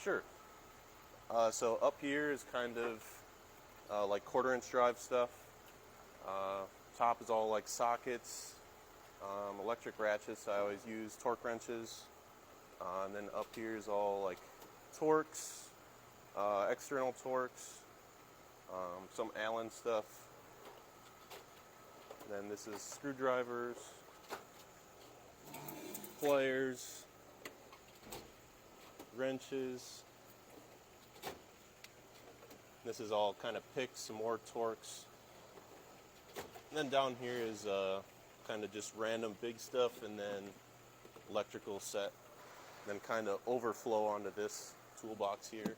Sure. So up here is kind of like quarter-inch drive stuff. Top is all like sockets, electric ratchets. I always use torque wrenches. And then up here is all like torques, external torques, some Allen stuff. Then this is screwdrivers, pliers, wrenches. This is all kind of picks, some more torques. And then down here is kind of just random big stuff, and then electrical set. Then kind of overflow onto this toolbox here.